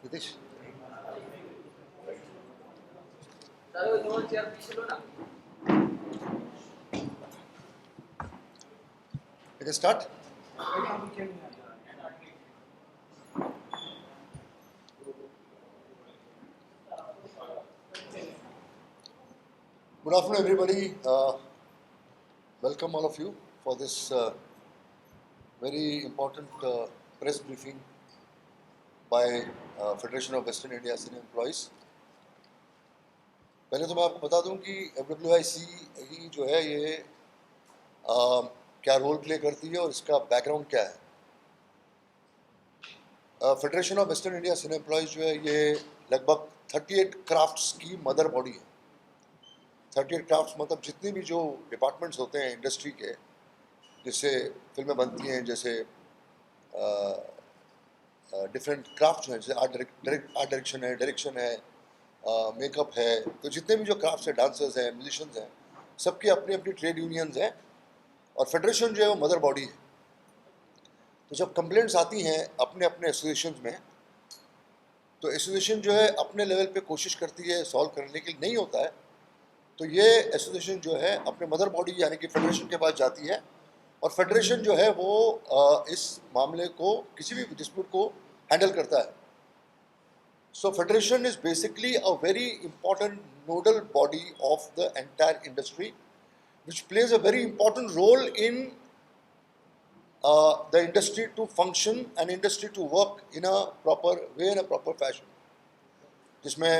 Nitish. Let us start. Good afternoon, everybody. Welcome all of you for this very important press briefing by Federation of Western India Senior Employees. पहले तो मैं आपको बता दूं कि FWIC ही जो है ये क्या रोल प्ले करती है और इसका बैकग्राउंड क्या है. Federation of western India senior employees जो है ये लगभग 38 क्राफ्ट्स की मदर बॉडी है. 38 क्राफ्ट्स मतलब जितनी भी जो डिपार्टमेंट्स होते हैं इंडस्ट्री के, जिससे फिल्में बनती हैं, जैसे डिफरेंट क्राफ्ट्स हैं, जैसे आर्ट डायरेक्शन है, मेकअप है, तो जितने भी जो क्राफ्ट्स हैं, डांसर्स हैं, म्यूजिशियंस हैं, सबकी अपनी अपनी ट्रेड यूनियंस हैं और फेडरेशन जो है वो मदर बॉडी है. तो जब कंप्लेंट्स आती हैं अपने अपने एसोसिएशन में, तो एसोसिएशन जो है अपने लेवल पे कोशिश करती है सॉल्व करने के लिए. नहीं होता है तो ये एसोसिएशन जो है अपने मदर बॉडी यानी कि फेडरेशन के पास जाती है और फेडरेशन जो है वो इस मामले को, किसी भी डिस्प्यूट को हैंडल करता है. So federation is basically a very important nodal body of the entire industry, which plays a very important role in the industry to function and industry to work in a proper way, in a proper fashion. जिसमें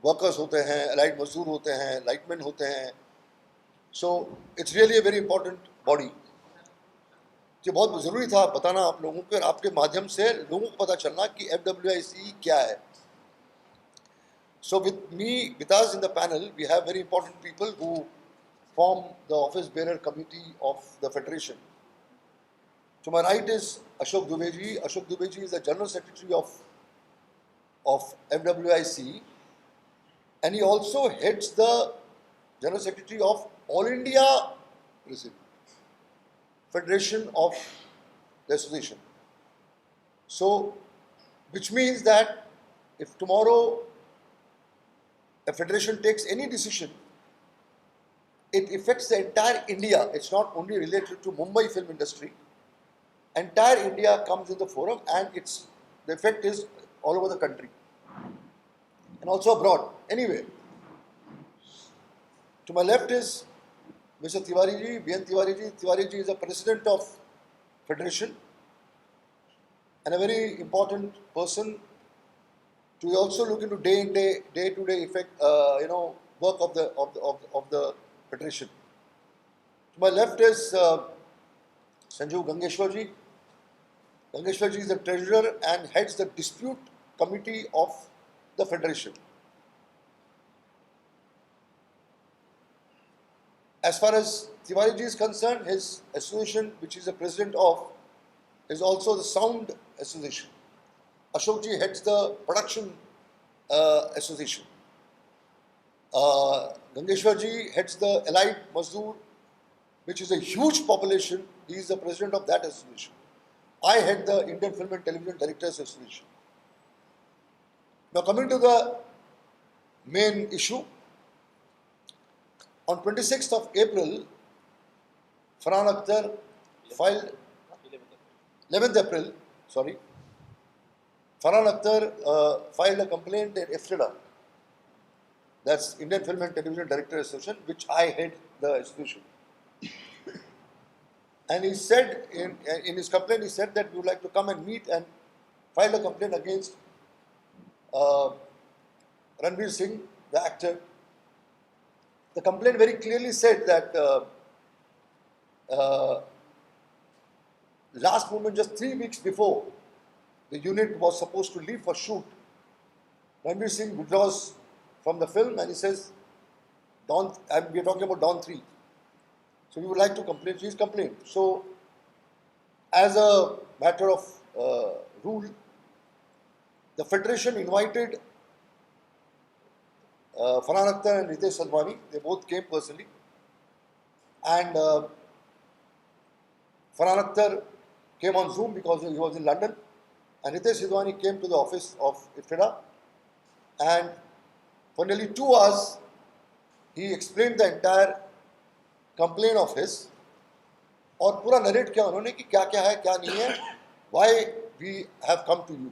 workers होते हैं, allied मजदूर होते हैं, lightman होते हैं. So it's really a very important body. ये बहुत ज़रूरी था बताना आप लोगों को और आपके माध्यम से लोगों को पता चलना कि FWIC क्या है. So with us in the panel, we have very important people who form the office bearer committee of the federation. To my right is Ashok Dubey ji. Ashok Dubey ji is the general secretary of FWIC, and he also heads the general secretary of All India Federation of the association. So, which means that if tomorrow a federation takes any decision, it affects the entire India. It's not only related to Mumbai film industry. Entire India comes in the forum, and the effect is all over the country and also abroad. Anyway, to my left is Mr. Tiwari ji, BN Tiwari ji. Tiwari ji is the president of federation and a very important person to also look into day-to-day effect, work of the federation. To my left is Sanju Gangeshwar ji. Gangeshwar ji is the treasurer and heads the dispute committee of the federation. As far as Tiwari ji is concerned, his association, which he is the president of, is also the Sound Association. Ashok ji heads the Production Association. Gangeshwar ji heads the Allied Mazdoor, which is a huge population. He is the president of that association. I head the Indian Film and Television Directors Association. Now coming to the main issue, on 26th of April, Farhan Akhtar filed 11th April, Farhan Akhtar filed a complaint in IFTDA, that's Indian Film and Television Directors Association, which I head the association. And he said, in his complaint, he said that we would like to come and meet and file a complaint against Ranveer Singh, the actor. The complaint very clearly said that last moment, just 3 weeks before the unit was supposed to leave for shoot, Ranveer Singh withdraws from the film and he says Dawn, and we are talking about Dawn 3. So we would like to complain. Please complain. So, as a matter of rule, the federation invited Farhan Akhtar and Ritesh Sadhwani. They both came personally, and Farhan Akhtar came on Zoom because he was in London, and Ritesh Sadhwani came to the office of IFFIDA, and for nearly 2 hours he explained the entire complaint of his, और पूरा narrate किया उन्होंने कि क्या क्या है क्या नहीं है, why we have come to you.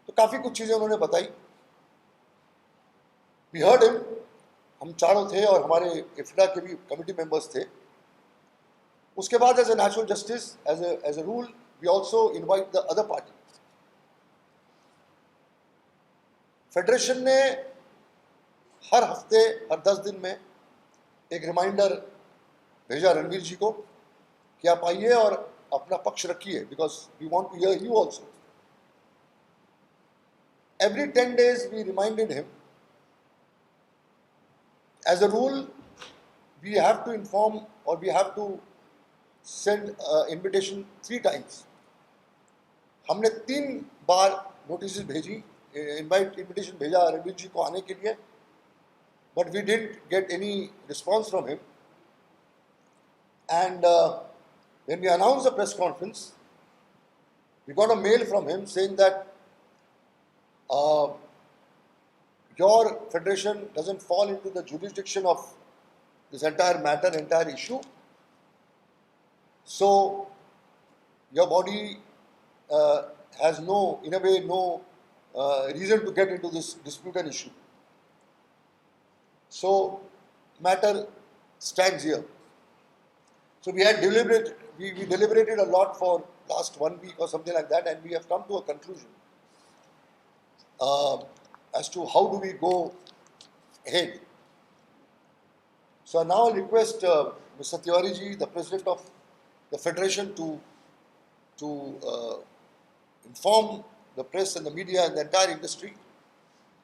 तो काफ़ी कुछ चीज़ें उन्होंने बताई. We heard him. हम चारों थे और हमारे इफ्डा के भी कमिटी मेंबर्स थे. उसके बाद as a natural justice, as a rule, we also invite the other party. Federation ने हर हफ्ते, हर 10 दिन में एक रिमाइंडर भेजा रणवीर जी को कि आप आइए और अपना पक्ष रखिए, because we want to hear you also. Every 10 days we reminded him. As a rule, we have to inform or we have to send invitation 3 times. हमने 3 बार नोटिस भेजी, invitation भेजा रणवीर जी को आने के लिए, but we didn't get any response from him. And when we announced the press conference, we got a mail from him saying that your federation doesn't fall into the jurisdiction of this entire matter, entire issue. So your body has no, in a way, no reason to get into this disputed issue. So matter stands here. So we had we deliberated a lot for last 1 week or something like that, and we have come to a conclusion as to how do we go ahead. So now I request Mr. Tiwari ji, the president of the federation, to inform the press and the media and the entire industry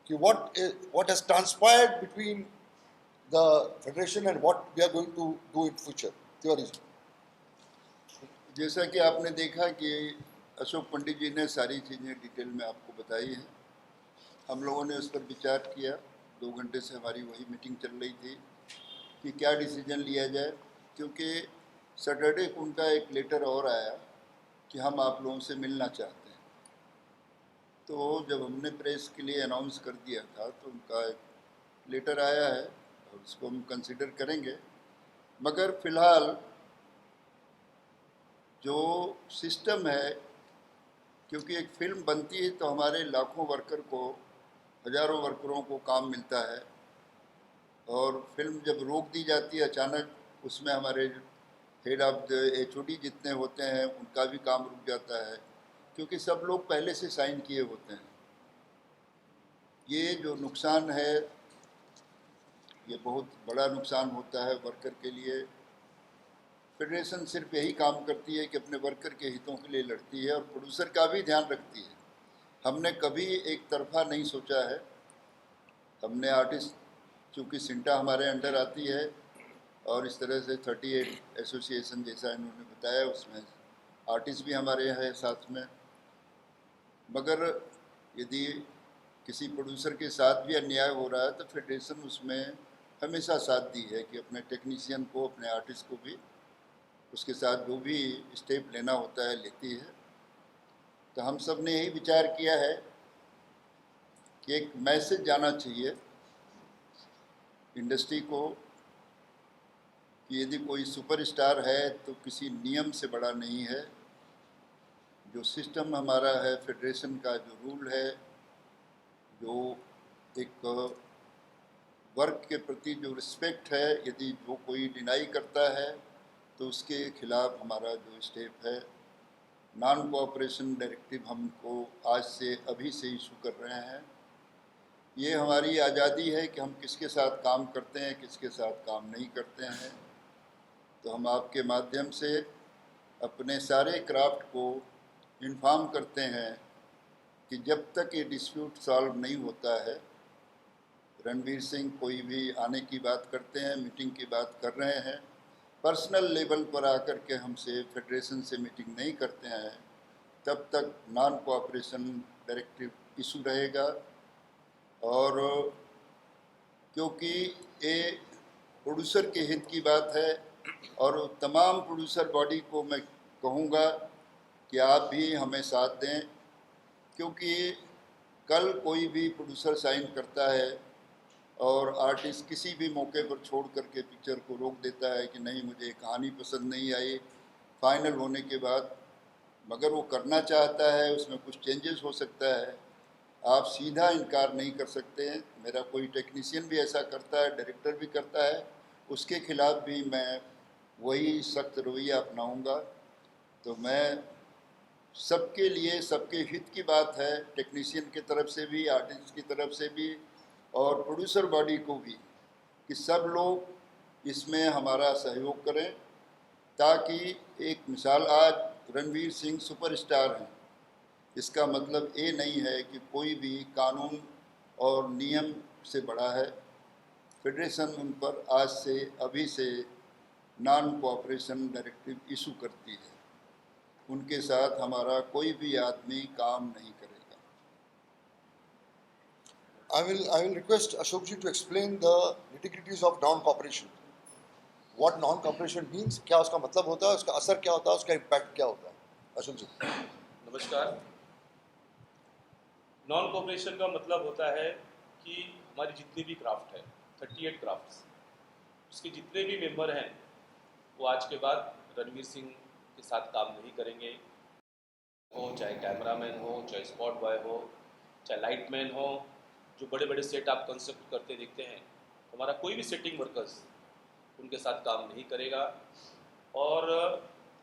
what has transpired between the federation and what we are going to do in future. Tiwari ji. जैसा कि आपने देखा कि अशोक पंडित जी ने सारी चीज़ें detail में आपको बताई हैं. हम लोगों ने उस पर विचार किया. 2 घंटे से हमारी वही मीटिंग चल रही थी कि क्या डिसीजन लिया जाए, क्योंकि सैटरडे को उनका एक लेटर और आया कि हम आप लोगों से मिलना चाहते हैं. तो जब हमने प्रेस के लिए अनाउंस कर दिया था तो उनका एक लेटर आया है और उसको हम कंसिडर करेंगे. मगर फ़िलहाल जो सिस्टम है, क्योंकि एक फ़िल्म बनती है तो हमारे लाखों वर्कर को, हज़ारों वर्करों को काम मिलता है, और फिल्म जब रोक दी जाती है अचानक, उसमें हमारे हेड ऑफ द HOD जितने होते हैं उनका भी काम रुक जाता है, क्योंकि सब लोग पहले से साइन किए होते हैं. ये जो नुकसान है, ये बहुत बड़ा नुकसान होता है वर्कर के लिए. फेडरेशन सिर्फ यही काम करती है कि अपने वर्कर के हितों के लिए लड़ती है और प्रोड्यूसर का भी ध्यान रखती है. हमने कभी एक तरफा नहीं सोचा है. हमने आर्टिस्ट, चूँकि सिंटा हमारे अंडर आती है और इस तरह से 38 एसोसिएशन जैसा इन्होंने बताया, उसमें आर्टिस्ट भी हमारे हैं साथ में. मगर यदि किसी प्रोड्यूसर के साथ भी अन्याय हो रहा है तो फेडरेशन उसमें हमेशा साथ दी है कि अपने टेक्नीशियन को, अपने आर्टिस्ट को भी उसके साथ जो भी स्टेप लेना होता है लेती है. तो हम सब ने यही विचार किया है कि एक मैसेज जाना चाहिए इंडस्ट्री को कि यदि कोई सुपरस्टार है तो किसी नियम से बड़ा नहीं है. जो सिस्टम हमारा है, फेडरेशन का जो रूल है, जो एक वर्क के प्रति जो रिस्पेक्ट है, यदि जो कोई डिनाई करता है तो उसके खिलाफ हमारा जो स्टेप है, नॉन कोऑपरेशन डायरेक्टिव हमको आज से अभी से इशू कर रहे हैं. ये हमारी आज़ादी है कि हम किसके साथ काम करते हैं, किसके साथ काम नहीं करते हैं. तो हम आपके माध्यम से अपने सारे क्राफ्ट को इन्फॉर्म करते हैं कि जब तक ये डिस्प्यूट सॉल्व नहीं होता है, रणवीर सिंह कोई भी आने की बात करते हैं, मीटिंग की बात कर रहे हैं, पर्सनल लेवल पर आकर के हमसे फेडरेशन से मीटिंग नहीं करते हैं, तब तक नॉन कोऑपरेशन डायरेक्टिव इशू रहेगा। और क्योंकि ये प्रोड्यूसर के हित की बात है और तमाम प्रोड्यूसर बॉडी को मैं कहूँगा कि आप भी हमें साथ दें, क्योंकि कल कोई भी प्रोड्यूसर साइन करता है और आर्टिस्ट किसी भी मौके पर छोड़ करके पिक्चर को रोक देता है कि नहीं मुझे कहानी पसंद नहीं आई, फाइनल होने के बाद मगर वो करना चाहता है, उसमें कुछ चेंजेस हो सकता है, आप सीधा इनकार नहीं कर सकते हैं। मेरा कोई टेक्नीशियन भी ऐसा करता है, डायरेक्टर भी करता है, उसके खिलाफ भी मैं वही सख्त रवैया अपनाऊंगा। तो मैं सबके लिए, सबके हित की बात है, टेक्नीशियन की तरफ से भी, आर्टिस्ट की तरफ से भी और प्रोड्यूसर बॉडी को भी, कि सब लोग इसमें हमारा सहयोग करें, ताकि एक मिसाल, आज रणवीर सिंह सुपरस्टार हैं, इसका मतलब ये नहीं है कि कोई भी कानून और नियम से बड़ा है। फेडरेशन उन पर आज से, अभी से नॉन कोऑपरेशन डायरेक्टिव इशू करती है, उनके साथ हमारा कोई भी आदमी काम नहीं करेगा। I will request Ashok ji to explain the nitty-gritties of non-cooperation. What non-cooperation means, क्या उसका मतलब होता है, उसका असर क्या होता है, उसका इम्पैक्ट क्या होता है। अशोक जी। नमस्कार। नॉन कोऑपरेशन का मतलब होता है कि हमारी जितनी भी क्राफ्ट है, 38 क्राफ्ट्स, उसके जितने भी मेंबर हैं वो आज के बाद रणवीर सिंह के साथ काम नहीं करेंगे, हो चाहे कैमरामैन हो, चाहे स्पॉट बॉय हो, चाहे लाइटमैन हो, जो बड़े बड़े सेट आप कंस्ट्रक्ट करते देखते हैं, हमारा कोई भी सेटिंग वर्कर्स उनके साथ काम नहीं करेगा। और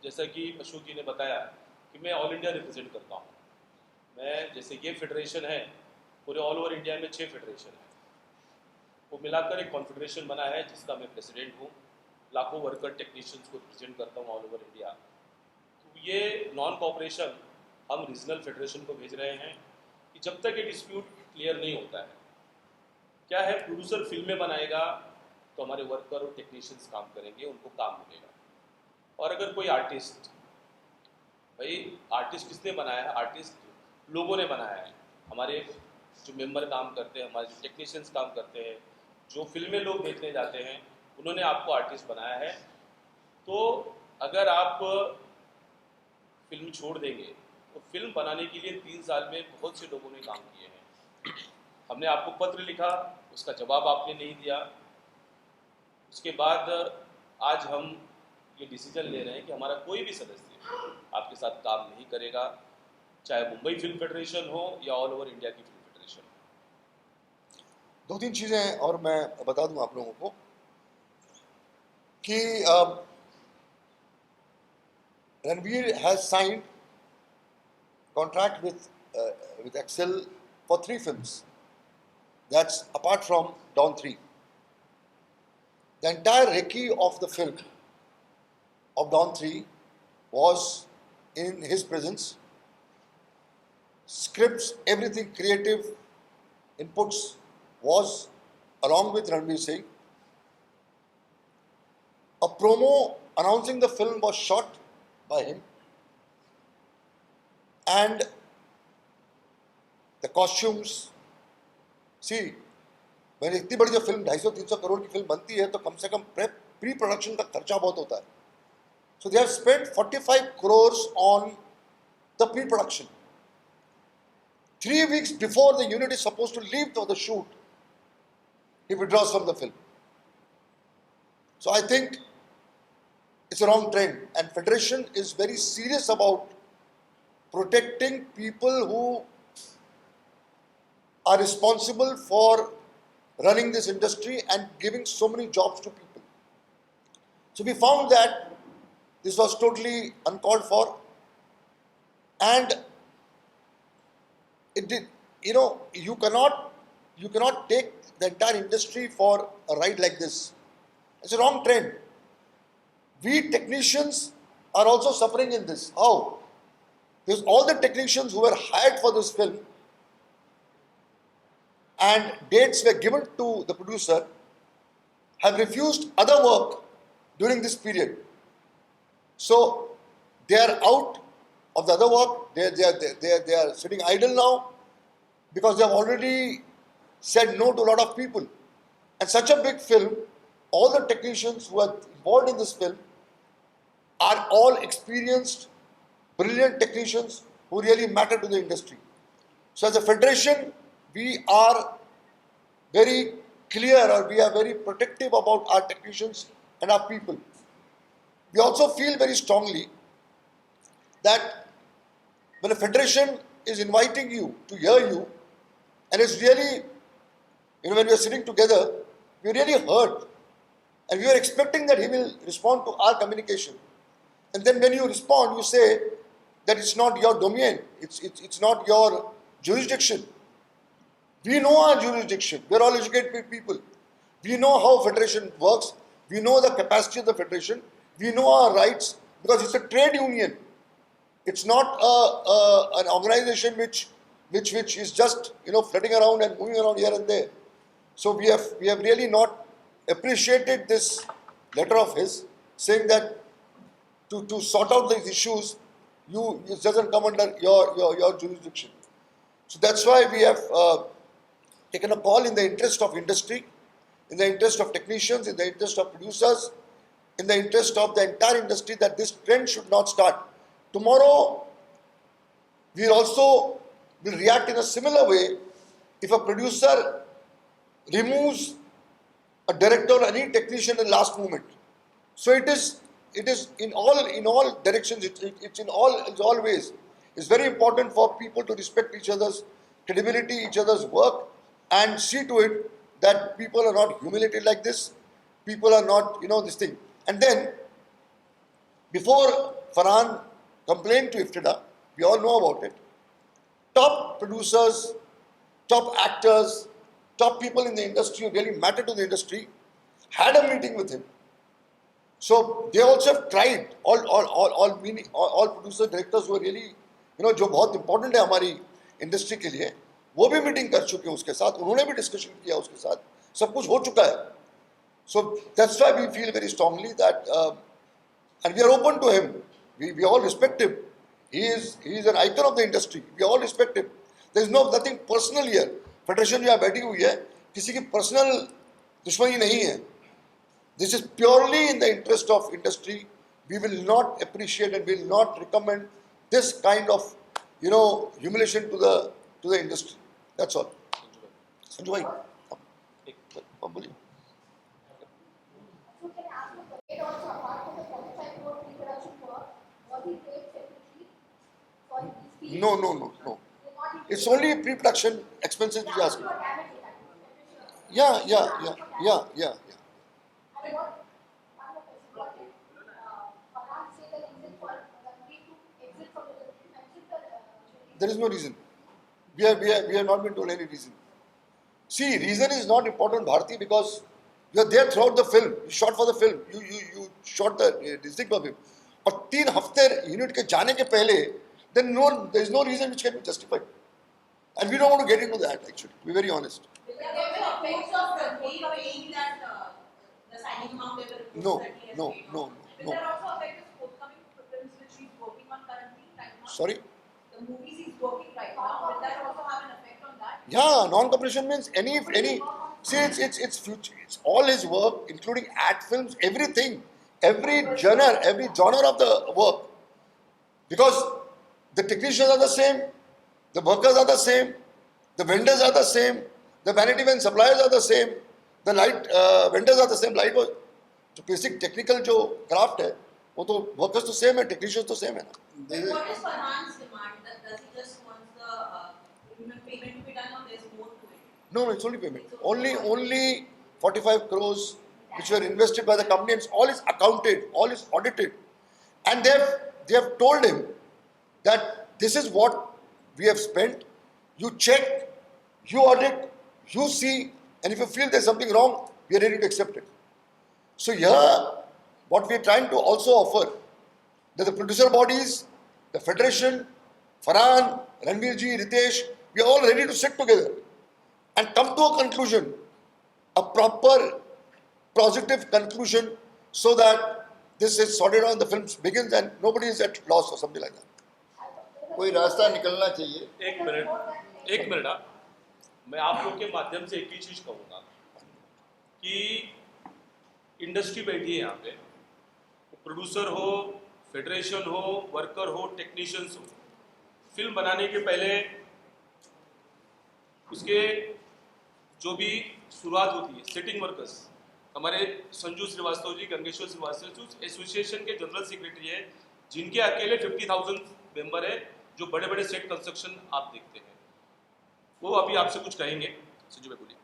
जैसा कि अशोक जी ने बताया कि मैं ऑल इंडिया रिप्रेजेंट करता हूँ, मैं जैसे ये फेडरेशन है, पूरे ऑल ओवर इंडिया में 6 फेडरेशन है, वो मिलाकर एक कॉन्फेडरेशन बना है जिसका मैं प्रेसिडेंट हूँ, लाखों वर्कर टेक्नीशियंस को रिप्रेजेंट करता हूँ ऑल ओवर इंडिया। तो ये नॉन कोऑपरेशन हम रीजनल फेडरेशन को भेज रहे हैं कि जब तक ये डिस्प्यूट क्लियर नहीं होता है, क्या है, प्रोड्यूसर फिल्में बनाएगा तो हमारे वर्कर और टेक्नीशियंस काम करेंगे, उनको काम मिलेगा। और अगर कोई आर्टिस्ट, भाई आर्टिस्ट किसने बनाया है, आर्टिस्ट लोगों ने बनाया है, हमारे जो मेंबर काम करते हैं, हमारे जो टेक्नीशियंस काम करते हैं, जो फिल्में लोग देखने जाते हैं, उन्होंने आपको आर्टिस्ट बनाया है। तो अगर आप फिल्म छोड़ देंगे तो फिल्म बनाने के लिए 3 साल में बहुत से लोगों ने काम किए हैं, हमने आपको पत्र लिखा, उसका जवाब आपने नहीं दिया, उसके बाद आज हम ये डिसीजन ले रहे हैं कि हमारा कोई भी सदस्य आपके साथ काम नहीं करेगा, चाहे मुंबई फिल्म फेडरेशन हो या ऑल ओवर इंडिया की फिल्म फेडरेशन हो। 2-3 चीज़ें हैं और मैं बता दूं आप लोगों को कि Ranveer has signed contract with Excel for 3 films. That's apart from Dawn 3. The entire recce of the film of Dawn 3 was in his presence. Scripts, everything creative inputs was along with Ranveer Singh. A promo announcing the film was shot by him, and the costumes. See, मैंने इतनी बड़ी जो film 250-300 crore की film बनती है तो कम से कम pre production का खर्चा बहुत होता है. So they have spent 45 crores on the pre-production. 3 weeks before the unit is supposed to leave for the shoot, he withdraws from the film. So I think it's a wrong trend, and Federation is very serious about protecting people who are responsible for running this industry and giving so many jobs to people. So we found that this was totally uncalled for, and it did, you cannot take the entire industry for a ride like this. It's a wrong trend. We technicians are also suffering in this. How? Because all the technicians who were hired for this film and dates were given to the producer, have refused other work during this period. So they are out of the other work. They are sitting idle now because they have already said no to a lot of people. And such a big film, all the technicians who are involved in this film are all experienced, brilliant technicians who really matter to the industry. So as a federation, we are very clear, or we are very protective about our technicians and our people. We also feel very strongly that when a federation is inviting you to hear you, and it's really, when we are sitting together, we really heard, and we are expecting that he will respond to our communication. And then when you respond, you say that it's not your domain, it's not your jurisdiction. We know our jurisdiction. We are all educated people. We know how federation works. We know the capacity of the federation. We know our rights, because it's a trade union. It's not an organization which is just floating around and moving around here and there. So we have really not appreciated this letter of his, saying that to sort out these issues, it doesn't come under your jurisdiction. So that's why we have taken a call in the interest of industry, in the interest of technicians, in the interest of producers, in the interest of the entire industry, that this trend should not start. Tomorrow, we also will react in a similar way if a producer removes a director or any technician in the last moment. So it is in all directions. It's all ways. It's very important for people to respect each other's credibility, each other's work, and see to it that people are not humiliated like this. People are not, this thing. And then, before Farhan complained to IFTDA, we all know about it, top producers, top actors, top people in the industry who really matter to the industry had a meeting with him. So they also have tried, all producer directors who are really, जो बहुत important है हमारी industry के लिए, वो भी meeting कर चुके हैं उसके साथ, उन्होंने भी डिस्कशन किया उसके साथ, सब कुछ हो चुका है. So that's why we feel very strongly that, and we are open to him. We all respect him. He is an icon of the industry. We all respect him. There is nothing personal here. Federation यहाँ बैठी हुई है, किसी की personal दुश्मनी नहीं है. This is purely in the interest of industry. We will not appreciate and will not recommend this kind of, humiliation to the industry. That's all. Sanju bhai, आप बोलिए. So can I ask you, paid also apart from the 45 crore pre-production work, was he paid separately for his fees? No. It's only pre-production expenses which are asking. For damage is Yeah. I mean, what did Farhan say the reason for Ranveer to exit from the film? There is no reason. We have not been told any reason. See, reason is not important, Bharti, because you are there throughout the film. You shot for the film. You shot the district of him. और 3 हफ्ते unit के जाने के पहले, then there is no reason which can be justified. And we don't want to get into that, actually, to be very honest. Will there be effects of Ranveer paying that the signing amount they were reports No. that he has No. paid? Will there also affect his forthcoming films which he's working on currently right now? Sorry? The movies he's working right now, will that also have an effect on that? Yeah, non-competition means any. See, it's future. It's all his work, including ad films, everything, every genre of the work. Because the technicians are the same, the workers are the same, the vendors are the same, the vanity van suppliers are the same, the light vendors are the same. Light was जो basic technical जो craft है, वो तो workers तो same है, technicians तो same है ना. But what is Farhan's demand? Does he just want the payment to be done, or there's more to it? No, it's only payment. Only 45 crores which were invested by the company, and all is accounted, all is audited. And they have told him that this is what we have spent. You check, you audit, you see, and if you feel there's something wrong, we are ready to accept it. So here, what we are trying to also offer, that the producer bodies, the federation, Farhan, Ranveer ji, Ritesh, we are all ready to sit together and come to a conclusion, a proper positive conclusion, so that this is sorted out and the film begins and nobody is at loss or something like that. कोई रास्ता निकलना चाहिए। एक minute मैं आप लोग के माध्यम से एक ही चीज कहूँगा कि इंडस्ट्री बैठी है यहाँ पे, प्रोड्यूसर हो, फेडरेशन हो, वर्कर हो, टेक्नीशियंस हो, फिल्म बनाने के पहले उसके जो भी शुरुआत होती है, सेटिंग वर्कर्स, हमारे संजू श्रीवास्तव जी, गंगेश्वर श्रीवास्तव एसोसिएशन के जनरल सेक्रेटरी है, जिनके अकेले 50,000 मेंबर है, जो बड़े बड़े सेट कंस्ट्रक्शन आप देखते हैं, वो अभी आपसे कुछ कहेंगे। संजू भाई बोलिए।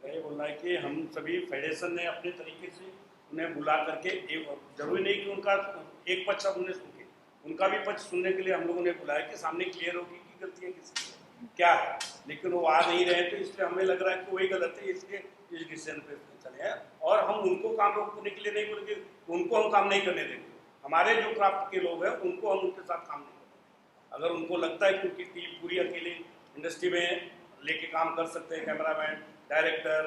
मेरा ये बोलना है कि हम सभी फेडरेशन ने अपने तरीके से उन्हें बुला करके, जरूरी नहीं कि उनका एक पक्ष अब उन्हें सुने, उनका भी पक्ष सुनने के लिए हम लोगों ने बुलाया कि सामने क्लियर होगी कि गलतियाँ किसकी क्या है, लेकिन वो आ नहीं रहे, तो इसलिए हमें लग रहा है कि वही गलत है, इसके इस डिसीजन पे चले हैं। और हम उनको काम रोकने के लिए नहीं बोलेंगे, उनको हम काम नहीं करने देंगे। हमारे जो क्राफ्ट के लोग हैं उनको हम उनके साथ काम नहीं करेंगे। अगर उनको लगता है कि उनकी टीम पूरी अकेले इंडस्ट्री में लेके काम कर सकते हैं, कैमरामैन, डायरेक्टर,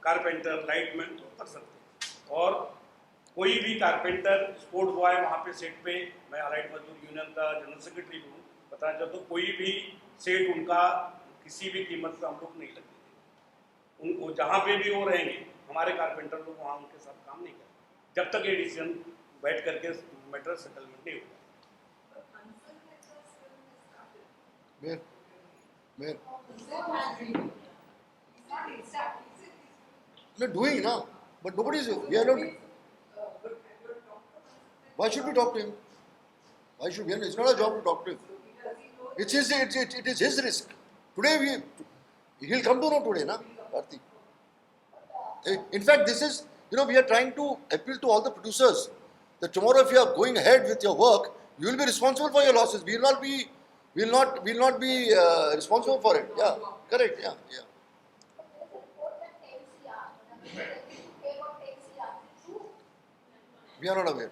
कारपेंटर, लाइटमैन, तो कर सकते हैं। और कोई भी कारपेंटर, स्पोर्ट बॉय वहाँ पे सेट पे, मैं अलाइड मजदूर यूनियन का जनरल सेक्रेटरी हूँ, बताना चाहता हूँ, कोई भी सेट उनका किसी भी कीमत से हम लोग नहीं लगते थे। उनको जहाँ पे भी वो रहेंगे, हमारे कारपेंटर लोग वहाँ उनके साथ काम नहीं करेंगे जब तक ये डिसीजन बैठ करके मैटर सेटलमेंट नहीं होगा। We're doing now, but nobody is. We are not. Why should we talk to him? Why should we? It's not our job to talk to him. It is his risk. Today he'll come to know today, na, Karthi. In fact, this is, we are trying to appeal to all the producers that tomorrow if you are going ahead with your work, you will be responsible for your losses. We will not be responsible for it. Yeah, correct. Yeah. We are not aware.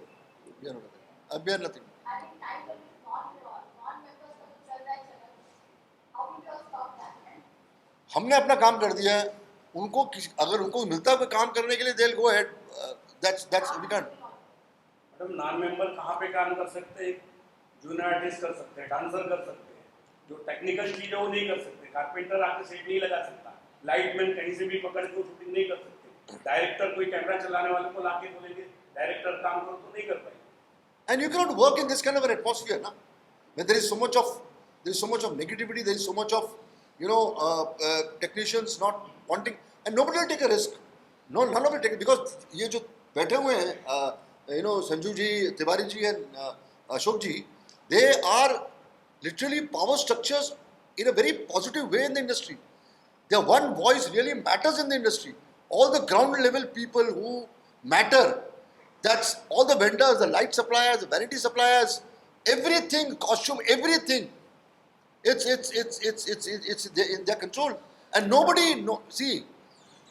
We are nothing. हमने अपना काम कर दिया है, उनको अगर उनको मिलता है कोई काम करने के लिए, they'll go ahead. That's we can't. Madam, non member कहाँ पे काम कर सकते हैं? जूनियर आर्टिस्ट कर सकते हैं, डांसर कर सकते हैं, जो टेक्निकल चीज है वो नहीं कर सकते। कारपेंटर आके सेट नहीं लगा सकता, लाइटमैन कहीं से भी पकड़ के शूटिंग नहीं कर सकते, डायरेक्टर कोई कैमरा चलाने वाले को लाके बोलेंगे डायरेक्टर काम करो तो नहीं कर पाएंगे। And you cannot work in this kind of an atmosphere, na? Where there is so much of negativity, there is so much of technicians not wanting, and nobody will take a risk. No, none of it take it, because ये जो बैठे हुए हैं, संजू जी, Tiwari ji and Ashok ji, they are literally power structures in a very positive way in the industry. Their one voice really matters in the industry. All the ground level people who matter, that's all the vendors, the light suppliers, the vanity suppliers, everything, costume, everything. It's in their control, and nobody see.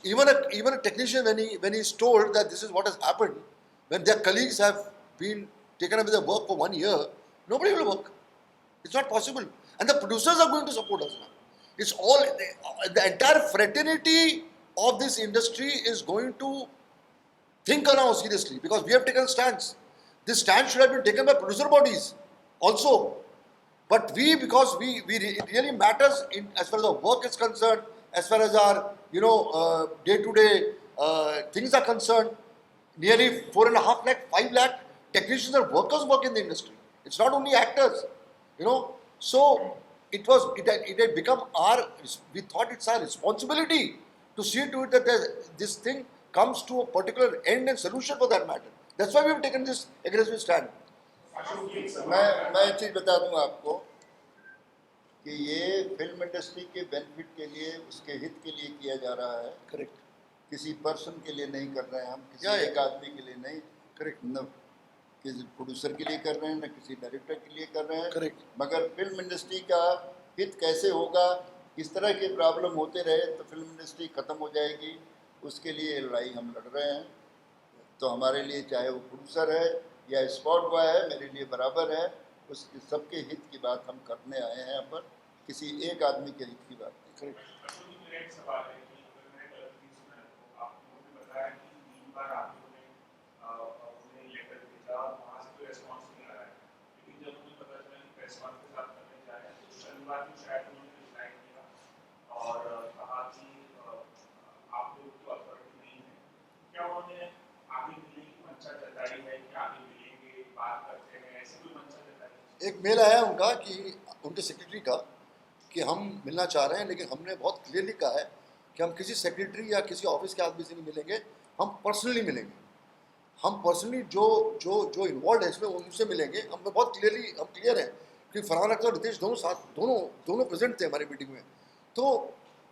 Even a technician, when he's told that this is what has happened, when their colleagues have been taken up with their work for 1 year, nobody will work. It's not possible, and the producers are going to support us now. It's all the entire fraternity of this industry is going to think around seriously, because we have taken stands. This stand should have been taken by producer bodies also. But because it really matters as far as our work is concerned, as far as our day-to-day things are concerned. Nearly 4.5 lakh, 5 lakh technicians and workers work in the industry. It's not only actors, So it had become we thought it's our responsibility to see to it that this thing comes to a particular end and solution for that matter. That's why we have taken this aggressive stand. मैं एक चीज़ बता दूं आपको कि ये film industry के benefit के लिए, उसके हित के लिए किया जा रहा है। करेक्ट। किसी पर्सन के लिए नहीं कर रहे हैं हम, किसी एक आदमी के लिए नहीं। करेक्ट। न किसी प्रोड्यूसर के लिए कर रहे हैं, न किसी डायरेक्टर के लिए कर रहे हैं। करेक्ट। मगर फिल्म इंडस्ट्री का हित कैसे होगा, इस तरह के प्रॉब्लम होते रहे तो फिल्म इंडस्ट्री ख़त्म हो जाएगी। उसके लिए लड़ाई हम लड़ रहे हैं। तो हमारे लिए चाहे वो प्रोड्यूसर है या स्पॉट बॉय है, मेरे लिए बराबर है। उस सबके हित की बात हम करने आए हैं यहाँ पर। किसी एक आदमी के हित की बात नहीं। करेक्ट। एक सवाल है कि अगर मैंने गलत नहीं सुना है तो आप लोगों ने बताया कि 3 बार आप लोगों ने उन्हें लेटर भेजा और वहाँ से कोई रेस्पॉन्स नहीं आ रहा है, लेकिन जब मुझे पता चला कि प्रेस वार्ता के साथ करने जा रहे हैं तो शनिवार को शायद उन्होंने रिप्लाई किया और कहा कि आप लोग की अथॉरिटी नहीं है। क्या उन्होंने आगे मिलने की मंशा जताई है कि आगे मिलेंगे, बात करते हैं, ऐसे कोई मंशा जताई है? एक मेल आया उनका कि उनके सेक्रेटरी का कि हम मिलना चाह रहे हैं, लेकिन हमने बहुत क्लियरली कहा है कि हम किसी सेक्रेटरी या किसी ऑफिस के आदमी से नहीं मिलेंगे, हम पर्सनली मिलेंगे। हम पर्सनली जो जो जो इन्वॉल्व है इसमें उनसे मिलेंगे। हम बहुत क्लियर हैं कि फरहान अख्तर और रितेश दोनों प्रेजेंट थे हमारी मीटिंग में। तो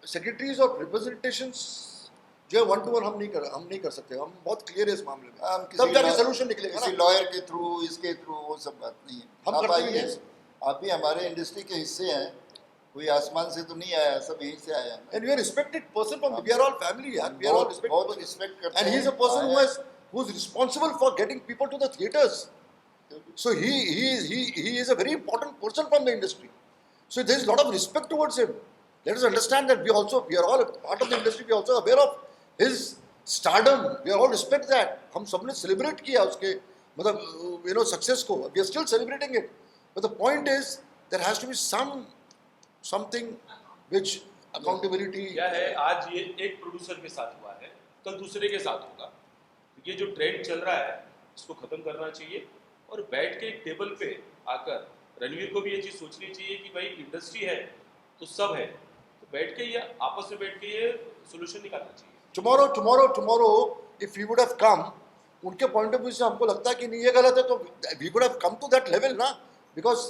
सेक्रेटरीज और रिप्रेजेंटेशंस जो है 1-to-1 हम नहीं कर सकते। हम बहुत क्लियर है इस मामले में। हम तब जाके सोल्यूशन निकलेगा किसी ना। लॉयर के थ्रू, इसके थ्रू, वो सब बात नहीं है। हम आप करते भी आइए, हैं। आप भी हमारे इंडस्ट्री के हिस्से हैं, कोई आसमान से तो नहीं आया, सब यहीं से आया है। And we are respected person from we are all family, yaar. We are all respected बहुत person. रिस्पेक्ट करते And हैं। he is a person who is responsible for getting people to the theaters. So he is a very important person from the industry. So there is a lot of respect towards him. Let us understand that we are all a part of the industry. We are also aware of his stardom. We are all respect that. हम सबने celebrate किया उसके मतलब success को. We are still celebrating it. But the point is there has to be something which accountability. क्या है, आज ये एक प्रोड्यूसर के साथ हुआ है, कल दूसरे के साथ होगा। ये जो ट्रेंड चल रहा है इसको खत्म करना चाहिए और बैठ के एक टेबल पे आकर रणवीर को भी ये चीज़ सोचनी चाहिए कि भाई इंडस्ट्री है तो सब है, तो बैठ के ये आपस में बैठ के ये सोल्यूशन निकालना चाहिए। Tomorrow if he would have come, उनके पॉइंट ऑफ व्यू से हमको लगता है कि नहीं ये गलत है, तो we would have come to that level ना, because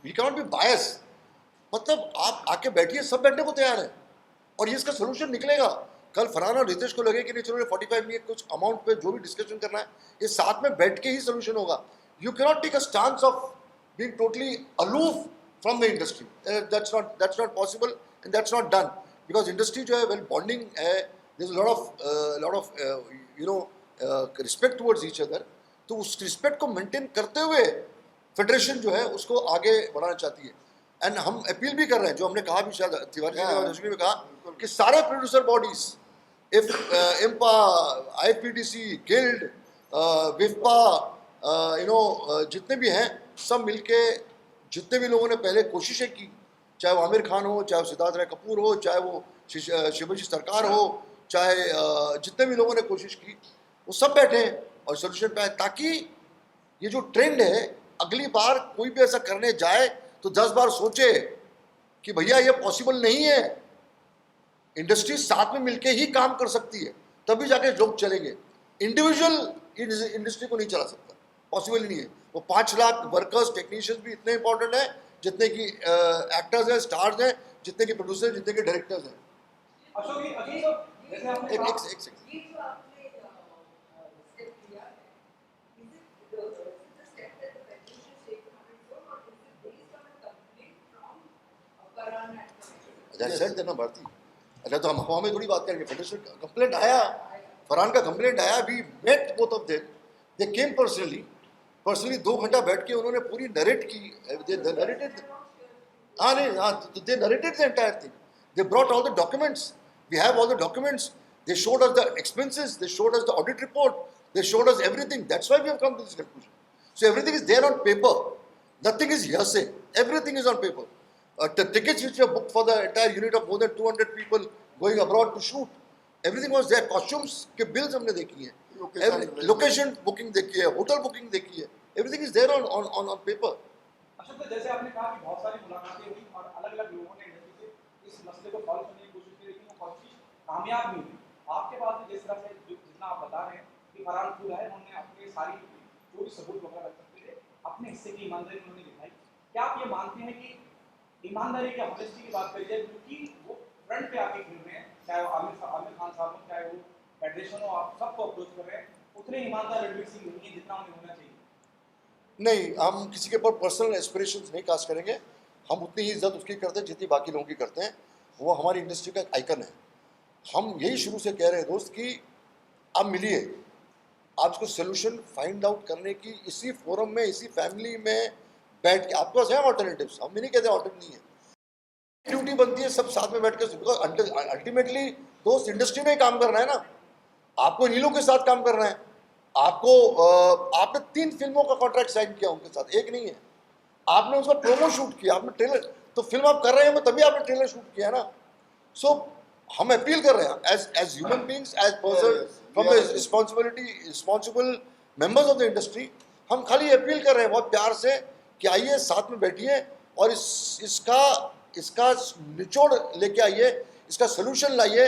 we cannot be biased. मतलब आप आके बैठिए, सब बैठने को तैयार है और ये इसका सोल्यूशन निकलेगा। कल फरहान और रितेश को लगे कि नहीं चलो 45 में कुछ अमाउंट पे जो भी डिस्कशन करना है ये साथ में बैठ के ही सोल्यूशन होगा। You can not take a stance of being totally aloof from the industry. That's not possible and that's not done, because industry जो है वेल बॉन्डिंग है, there is lot of respect towards each other. तो उस respect को maintain करते हुए federation जो है उसको आगे बढ़ाना चाहती है। एंड हम अपील भी कर रहे हैं, जो हमने कहा भी शायद तिवारी जी ने और रजनी ने कहा कि सारे प्रोड्यूसर बॉडीज इम्पा, आईपीडीसी, गिल्ड, विफपा, जितने भी हैं सब मिलके, जितने भी लोगों ने पहले कोशिशें की, चाहे वो आमिर खान हो, चाहे वो सिद्धार्थ राय कपूर हो, चाहे वो शिवाजी सरकार हो, चाहे जितने भी लोगों ने कोशिश की, वो सब बैठे और सोल्यूशन पे आए, ताकि ये जो ट्रेंड है अगली बार कोई भी ऐसा करने जाए तो 10 बार सोचे कि भैया ये पॉसिबल नहीं है। इंडस्ट्री साथ में मिलके ही काम कर सकती है, तभी जाके लोग चलेंगे। इंडिविजुअल इंडस्ट्री को नहीं चला सकता, पॉसिबल ही नहीं है। वो 5 लाख वर्कर्स, टेक्नीशियंस भी इतने इंपॉर्टेंट हैं जितने की एक्टर्स हैं, स्टार्स हैं, जितने के प्रोड्यूसर, जितने के डायरेक्टर्स हैं। अशोक जी, जैसे आपने एक कहा- सेकंड। ये जो आपने स्टेप लिया है, is it the step that the petition take on its own, or is it based on a complaint from Karan and अच्छा सेट देना भारती। अच्छा तो हम हवा में थोड़ी बात करेंगे। फेडरेशन का कंप्लेंट आया, फरहान का कंप्लेंट आया, we met both of them, they came personally 2 घंटा बैठ के उन्होंने पूरी नरेट की, they narrated, they narrated the entire thing. They brought all the documents. We have all the documents. They showed us the expenses. They showed us the audit report. They showed us everything. That's why we have come to this conclusion. So everything is there on paper. Nothing is hearsay. Everything is on paper. The tickets which were booked for the entire unit of more than 200 people going abroad to shoot, everything was there. Costumes के bills हमने देखी हैं. Location booking देखी है, hotel booking देखी है. Everything is there on paper. Ashok जी, जैसे आपने कहा कि बहुत सारी मुलाकातें हुई और अलग-अलग लोगों ने इंडस्ट्री से इस मसले को सॉल्व करने की कोशिश की, लेकिन वो कोशिश कामयाब नहीं हुई। आपके पास भी जिस तरह से जितना आप बता रहे हैं कि फरहान खुद है, उन्होंने अपने सारी जो भी सबूत वगैरह लग सकते थे, अपने हिस्से की ईमानदारी उन्होंने दिखाई। क्या आप ये मानते हैं कि ईमानदारी की ऑनेस्टी की बात करी जाए, क्योंकि वो फ्रंट पे आके खेल रहे हैं, चाहे वो आमिर खान साहब हो, चाहे वो फेडरेशन हो, आप सबको अप्रोच कर रहे हैं, उतने ईमानदार रणवीर सिंह नहीं है जितना उन्हें होना चाहिए। नहीं, हम किसी के ऊपर पर्सनल एस्पिरेशंस नहीं कास्ट करेंगे। हम उतनी ही इज्जत उसकी करते हैं जितनी बाकी लोगों की करते हैं। वो हमारी इंडस्ट्री का एक आइकन है। हम यही शुरू से कह रहे हैं दोस्त कि आप मिलिए, आप इसको सोल्यूशन फाइंड आउट करने की इसी फोरम में, इसी फैमिली में बैठ के, आपके पास है ऑल्टरनेटिव्स, हम भी नहीं कहते ऑल्टरनेटिव नहीं है। ड्यूटी बनती है सब साथ में बैठ के, बिकॉज अल्टीमेटली दोस्त इंडस्ट्री में ही काम करना है ना, आपको इन लोगों के साथ काम करना है। आपको आपने 3 फिल्मों का कॉन्ट्रैक्ट साइन किया उनके साथ, एक नहीं है। आपने उसका प्रोमो शूट किया, आपने ट्रेलर, तो फिल्म आप कर रहे हो तभी आपने ट्रेलर शूट किया ना। सो हम अपील कर रहे हैं as human beings, as person from the responsible members of the industry, हम खाली अपील कर रहे हैं बहुत प्यार से कि आइए साथ में बैठिए और इसका निचोड़ लेके आइए, इसका सोल्यूशन लाइए।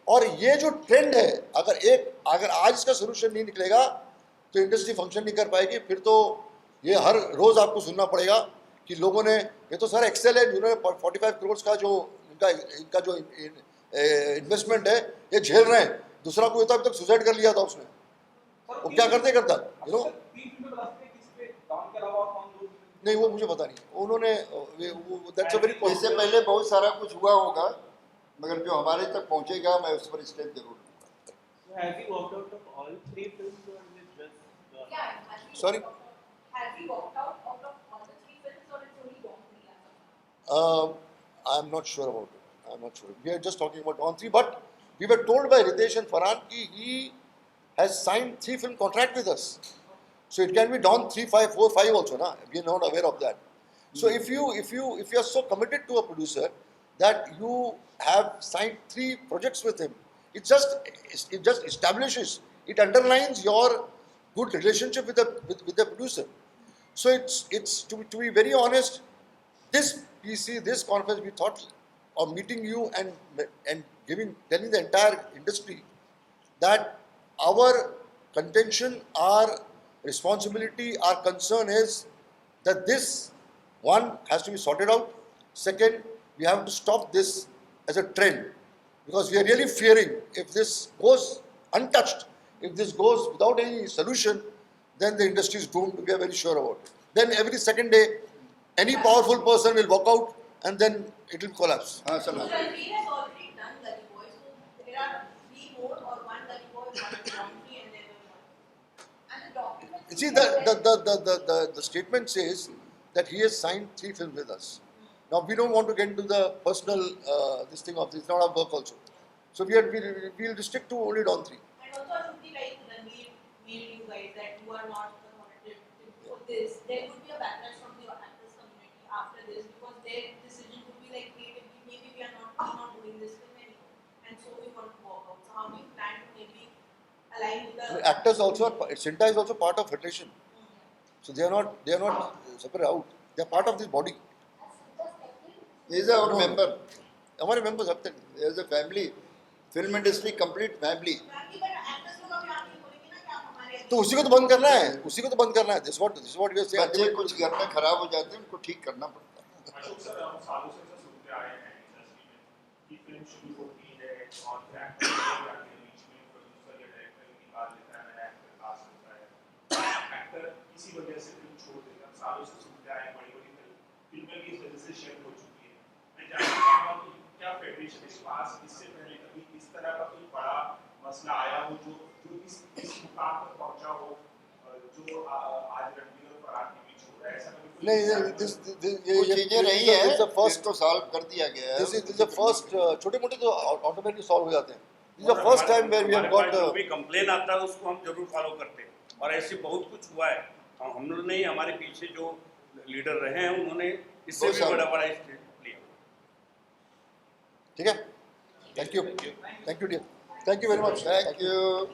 और ये जो ट्रेंड है, अगर आज इसका सोल्यूशन नहीं निकलेगा तो इंडस्ट्री फंक्शन नहीं कर पाएगी। फिर तो ये हर रोज आपको सुनना पड़ेगा कि लोगों ने, ये तो सर एक्सेल है जिन्होंने 45 करोड़ का जो इनका जो इन्वेस्टमेंट है ये झेल रहे हैं। दूसरा कोई होता अभी तक सुसाइड कर लिया था उसने, वो क्या करता यू नो। नहीं वो मुझे पता नहीं, उन्होंने दैट्स अ वेरी इससे पहले बहुत सारा कुछ हुआ होगा, मगर जो हमारे तक पहुंचेगा मैं उस पर स्टेप जरूर लूंगा। Have you worked out of all 3 films or is it just Yeah, have you Sorry? Have you walked out of all the 3 films or it's only Don 3 as of now? I'm not sure about it. I'm not sure. We are just talking about Don 3, but we were told by Ritesh and Farhan कि he has signed 3 film contract with us. So it can be Don 3, 5, 4, 5 also, na? We are not aware of that. So if you are so committed to a producer that you have signed 3 projects with him, it just establishes, it underlines your good relationship with the producer. So it's to be very honest, this PC, this conference, we thought of meeting you and telling the entire industry that our contention, our responsibility, our concern is that this one has to be sorted out. Second, we have to stop this as a trend, because we are really fearing if this goes untouched, if this goes without any solution, then the industry is doomed. We are very sure about it. Then every second day, any powerful person will walk out and then it will collapse. हाँ सलाम। Ranveer has already done Gully Boy, so there are 3 more or 1 Gully Boy, 1 Donkey, and then 1. And the document. You see, the statement says that he has signed 3 films with us. Now we don't want to get into the personal this thing of this. It's not our work also. So we'll restrict to only Don 3. And also, I would be like Ranveer made you guys that you are not committed for this. There would be a backlash from the actors community after this, because their decision would be like, maybe we are not doing this film anymore, and so we want to walk out. So how do you plan to maybe align with the Actors also, Cinta is also part of federation. So they are not separate out. They are part of this body. He is our No. member. हमारे members अब तक He is a family. Film industry complete family. बाकी पर actors लोग अभी आके बोलेंगे ना कि आप हमारे तो उसी को तो बंद करना है, उसी को तो बंद करना है. This is what we are saying. बच्चे कुछ घर में खराब हो जाते हैं, उनको ठीक करना पड़ता है। अशोक सर, हम सालों से ऐसा सुनते आए हैं इंडस्ट्री में कि फिल्म शुरू होती है और फिर एक्टर के बीच में प्रोड्यूसर या डायरेक्टर निकाल लेता है, नया एक्टर कास्ट करता है, एक्टर किसी वजह से फिल्म छोड़ देता है। सालों से सुनते आए, बड़ी फिल्में भी इस वजह से शेयर हो चुकी है। मैं जानना चाहता हूँ कि क्या फेडरेशन के पास इससे पहले कभी इस तरह का कोई बड़ा मसला आया हो जो इस मुकाम तक पहुंचा हो, जो आज रणवीर और फरहान के बीच हो रहा है? ऐसा कभी नहीं, कुछ चीजें रही हैं, This is the first. इसको सॉल्व कर दिया गया है। This is the first. छोटे मोटे तो ऑटोमेटिकली सॉल्व हो जाते हैं. This is the first time where we have got जो भी कंप्लेन आता है उसको हम जरूर फॉलो करते हैं, और ऐसे बहुत कुछ हुआ है। हम लोग ने, हमारे पीछे जो लीडर रहे हैं उन्होंने इससे भी बड़ा स्टेप लिया। ठीक है. Thank you dear. Thank you very much. Thank you.